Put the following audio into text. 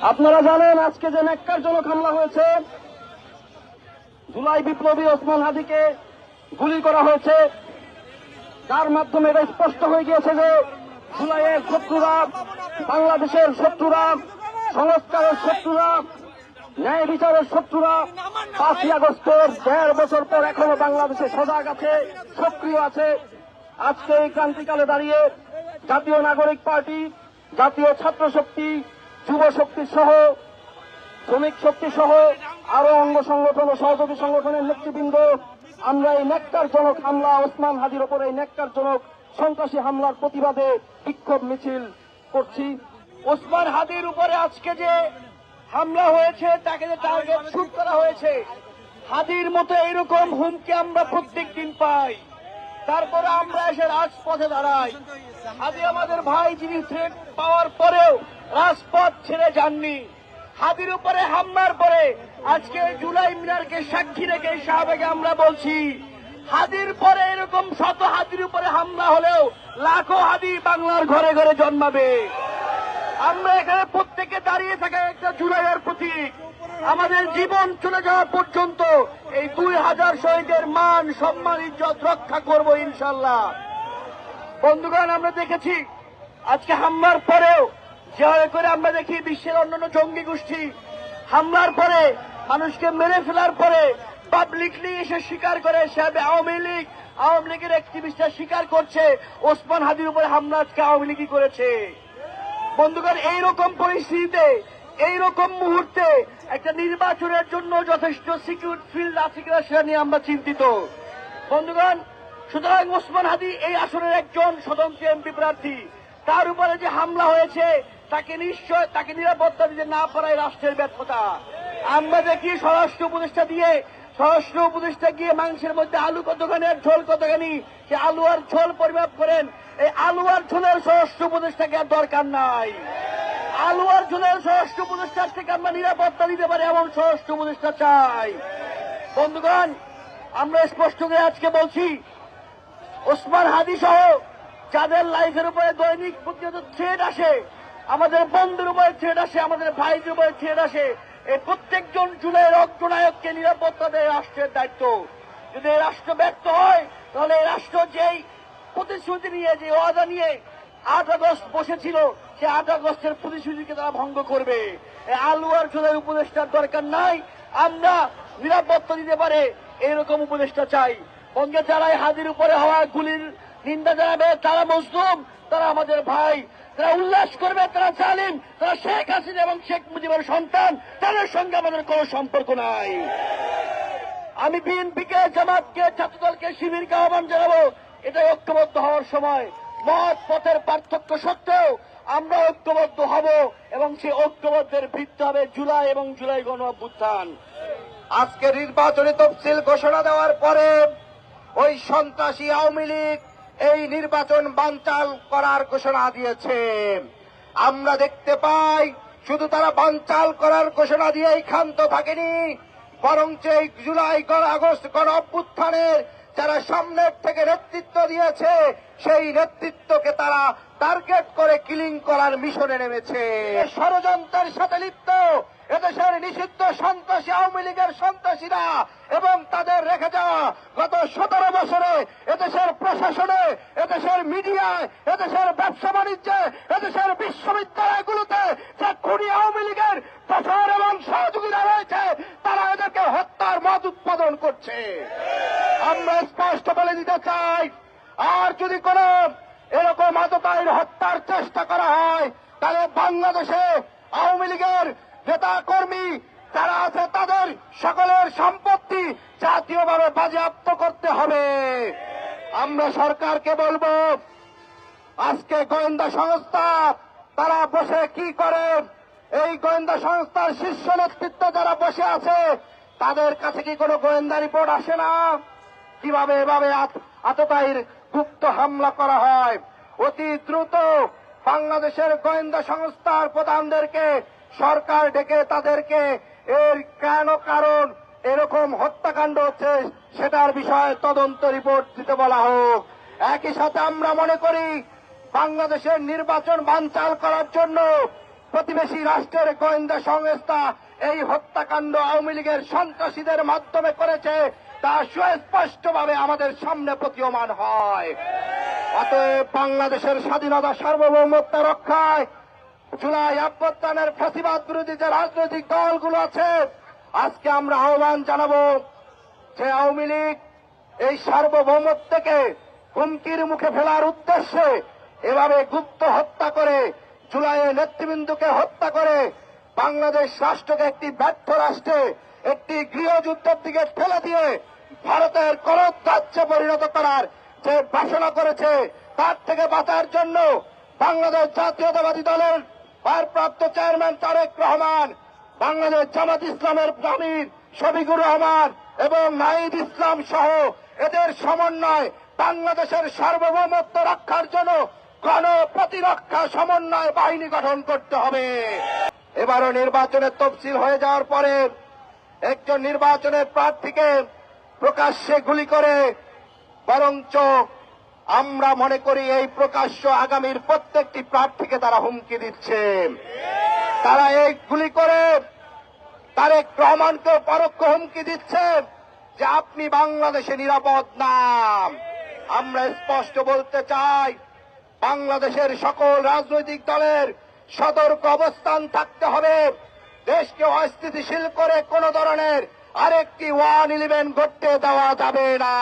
আপনারা জানেন আজকে যে ন্যাক্কারজনক হামলা হয়েছে, জুলাই বিপ্লবী ওসমান হাদিকে গুলি করা হয়েছে, তার মাধ্যমে এটা স্পষ্ট হয়ে গিয়েছে যে জুলাইয়ের শত্রুরা, বাংলাদেশের শত্রুরা, সংস্কারের শত্রুরা, ন্যায় বিচারের শত্রুরা 5ই আগস্টের 1.5 বছর পর এখনো বাংলাদেশে সজাগ আছে, সক্রিয় আছে। আজকে এই ক্রান্তিকালে দাঁড়িয়ে জাতীয় নাগরিক পার্টি, জাতীয় ছাত্র শক্তি, যুব শক্তি সহ, শ্রমিক শক্তি সহ আরো অঙ্গ সংগঠন ও সহযোগী সংগঠনের নেতৃবৃন্দ আমরা এই ন্যাক্কারজনক হামলা, ওসমান হাদির ওপর এই ন্যাক্কারজনক সন্ত্রাসী হামলার প্রতিবাদে বিক্ষোভ মিছিল করছি। ওসমান হাদির উপরে আজকে যে হামলা হয়েছে, তাকে যে টার্গেট শুট করা হয়েছে, হাদির মতো এইরকম হুমকি আমরা প্রত্যেক দিন পাই, তারপরে আমরা এসে রাজপথে দাঁড়াই। হাদি আমাদের ভাই, যিনি থ্রেট পাওয়ার পরেও রাজপথ ছেড়ে যাননি। হাদির উপরে হামলার পরে আজকে জুলাই মিনারকে সাক্ষী রেখে সাহাবেকে আমরা বলছি, হাদির পরে এরকম শত হাদির উপরে হামলা হলেও লাখো হাদি বাংলার ঘরে ঘরে জন্মাবে। আমরা এখানে প্রত্যেকে দাঁড়িয়ে থাকা একটা জুলাইয়ের প্রতীক। আমাদের জীবন চলে যাওয়া পর্যন্ত এই 2000 শহীদের মান, সম্মান, ইজ্জত রক্ষা করব ইনশাল্লাহ। বন্ধুগণ, আমরা দেখেছি আজকে হামলার পরেও যেভাবে করে আমরা দেখি বিশ্বের অন্যান্য জঙ্গি গোষ্ঠী হামলার পরে, মানুষকে মেরে ফেলার পরে পাবলিকলি এসে স্বীকার করে, আওয়ামী লীগের অ্যাক্টিভিস্টরা স্বীকার করছে ওসমান হাদির উপরে হামলা আজকে আওয়ামী লীগই করেছে। বন্ধুগণ, এইরকম পরিস্থিতিতে, এইরকম মুহূর্তে একটা নির্বাচনের জন্য যথেষ্ট সিকিউর ফিল্ড আছে কিনা সেটা নিয়ে আমরা চিন্তিত। বন্ধুগণ, সুতরাং ওসমান হাদি এই আসনের একজন স্বতন্ত্র এমপি প্রার্থী, তার উপরে যে হামলা হয়েছে তাকে নিরাপত্তা দিতে না পারায় রাষ্ট্রের ব্যর্থতা। আমরা দেখি স্বরাষ্ট্র উপদেষ্টা গিয়ে মাংসের মধ্যে আলু কতখানি আর ঝোল কতখানি, সে আলু আর ঝোল পরিমাপ করেন। এই আলু আর ঝোলের স্বরাষ্ট্র উপদেষ্টাকে আর দরকার নাই। আলু আর ঝোলের স্বরাষ্ট্র উপদেষ্টার থেকে আমরা নিরাপত্তা দিতে পারি এমন স্বরাষ্ট্র উপদেষ্টা চাই। বন্ধুগণ, আমরা স্পষ্ট করে আজকে বলছি, ওসমান হাদি সহ যাদের লাইফের উপরে দৈনিক প্রতিনিয়ত থ্রেট আসে, আমাদের বন্ধুর উপরে থ্রেট আসে, আমাদের ভাইদের উপরে থ্রেট আসে, এই প্রত্যেকজন জুলাইয়ের অগ্রনায়ককে নিরাপত্তা দেয় রাষ্ট্রের দায়িত্ব। যদি এই রাষ্ট্র ব্যর্থ হয়, তাহলে এই রাষ্ট্র যেই প্রতিশ্রুতি নিয়ে, যে ওয়াদা নিয়ে 8 আগস্ট বসেছিল, সে 8 আগস্টের প্রতিশ্রুতিকে তারা ভঙ্গ করবে। এই আলু আর ঝোলের উপদেষ্টার দরকার নাই, আমরা নিরাপত্তা দিতে পারে এইরকম উপদেষ্টা চাই। বঙ্গে যারা হাদির উপরে হওয়া গুলির নিন্দা জানাবে তারা মজলুম, তারা আমাদের ভাই, তারা উল্লাস করবে, তারা জালিম, তারা শেখ হাসিনা এবং শেখ মুজিবের সন্তান, তাদের সঙ্গে আমাদের কোনো সম্পর্ক নাই। আমি বিএনপিকে, জামাতকে, ছাত্রদলকে, শিবিরকে আহ্বান জানাবো, এটাই ঐক্যবদ্ধ হওয়ার সময়। মত পথের পার্থক্য সত্ত্বেও আমরা ঐক্যবদ্ধ হব এবং সেই ঐক্যবদ্ধের ভিত্তি হবে জুলাই এবং জুলাই গণ অভ্যুত্থান। আজকে নির্বাচনী তফসিল ঘোষণা দেওয়ার পরে ওই সন্ত্রাসী আওয়ামী লীগ এই নির্বাচন বানচাল করার ঘোষণা দিয়েছে। আমরা দেখতে পাই, শুধু তারা বানচাল করার ঘোষণা দিয়েই ক্ষান্ত থাকেনি, বরং এই জুলাই আগস্ট গণ অভ্যুত্থানের যারা সামনের থেকে নেতৃত্ব দিয়েছে, সেই নেতৃত্বকে তারা টার্গেট করে কিলিং করার মিশনে নেমেছে। ষড়যন্ত্রের সাথে লিপ্ত এদেশের নিষিদ্ধ সন্ত্রাসী আওয়ামী লীগের সন্ত্রাসীরা এবং তাদের রেখে যাওয়া গত 17 বছরে এদেশের প্রশাসনে, এদেশের মিডিয়ায়, এদেশের ব্যবসা বাণিজ্যে, এদেশের বিশ্ববিদ্যালয়গুলোতে যে খুনি আওয়ামী লীগের প্রচার এবং সহযোগীরা রয়েছে, তারা এদেরকে হত্যার মত উৎপাদন করছে। আমরা স্পষ্ট বলে দিতে চাই, আর যদি কোন এরকম আততায়ীর হত্যার চেষ্টা করা হয়, তাহলে বাংলাদেশে আওয়ামী লীগের নেতা কর্মী যারা আছে তাদের সকলের সম্পত্তি জাতীয়ভাবে বাজেয়াপ্ত করতে হবে। আমরা সরকারকে বলবো, আজকে গোয়েন্দা সংস্থা তারা বসে কি করে, এই গোয়েন্দা সংস্থার শীর্ষ নেতৃত্ব যারা বসে আছে, তাদের কাছে কি কোনো গোয়েন্দা রিপোর্ট আসে না? কিভাবে এভাবে আততায়ীর গুপ্ত হামলা করা হয়? অতি দ্রুত বাংলাদেশের গোয়েন্দা সংস্থার প্রধানদেরকে সরকার ডেকে তাদেরকে এর কেন কারণ এরকম হত্যাকাণ্ড হচ্ছে সেটার বিষয়ে তদন্ত রিপোর্ট দিতে বলা হোক। একই সাথে আমরা মনে করি, বাংলাদেশের নির্বাচন বানচাল করার জন্য প্রতিবেশী রাষ্ট্রের গোয়েন্দা সংস্থা এই হত্যাকাণ্ড আওয়ামী লীগের সন্ত্রাসীদের মাধ্যমে করেছে তা সুস্পষ্টভাবে আমাদের সামনে প্রতীয়মান হয়। অতএব বাংলাদেশের স্বাধীনতা সার্বভৌমত্ব রক্ষায় জুলাই অভ্যুত্থানের ফ্যাসিবাদ বিরোধী যে রাজনৈতিক দলগুলো আছে, আজকে আমরা আহ্বান জানাবো যে আওয়ামী লীগ এই সার্বভৌমত্বকে হুমকির মুখে ফেলার উদ্দেশ্যে এভাবে গুপ্ত হত্যা করে, জুলাইয়ের নেতৃবৃন্দকে হত্যা করে বাংলাদেশ রাষ্ট্রকে একটি ব্যর্থ রাষ্ট্রে, একটি গৃহযুদ্ধের দিকে ঠেলে দিয়ে ভারতের কররাজ্যে পরিণত করার যে বাসনা করেছে, তার থেকে বাঁচার জন্য বাংলাদেশ জাতীয়তাবাদী দলের ভারপ্রাপ্ত চেয়ারম্যান তারেক রহমান, বাংলাদেশ জামাত ইসলামের আমির শফিকুর রহমান এবং নাহিদ ইসলাম সহ এদের সমন্বয় বাংলাদেশের সার্বভৌমত্ব রক্ষার জন্য গণপ্রতিরক্ষা সমন্বয় বাহিনী গঠন করতে হবে। এবারও নির্বাচনের তফসিল হয়ে যাওয়ার পরে একজন নির্বাচনের প্রার্থীকে প্রকাশ্যে গুলি করে, বরঞ্চ আমরা মনে করি এই প্রকাশ্য আগামীর প্রত্যেকটি প্রার্থীকে তারা হুমকি দিচ্ছে। তারা এই গুলি করে তারেক রহমানকে পরোক্ষ হুমকি দিচ্ছে যে আপনি বাংলাদেশে নিরাপদ না। আমরা স্পষ্ট বলতে চাই, বাংলাদেশের সকল রাজনৈতিক দলের সতর্ক অবস্থান থাকতে হবে। দেশকে অস্থিতিশীল করে কোন ধরনের আরেকটি 1-11 ঘটতে দেওয়া যাবে না।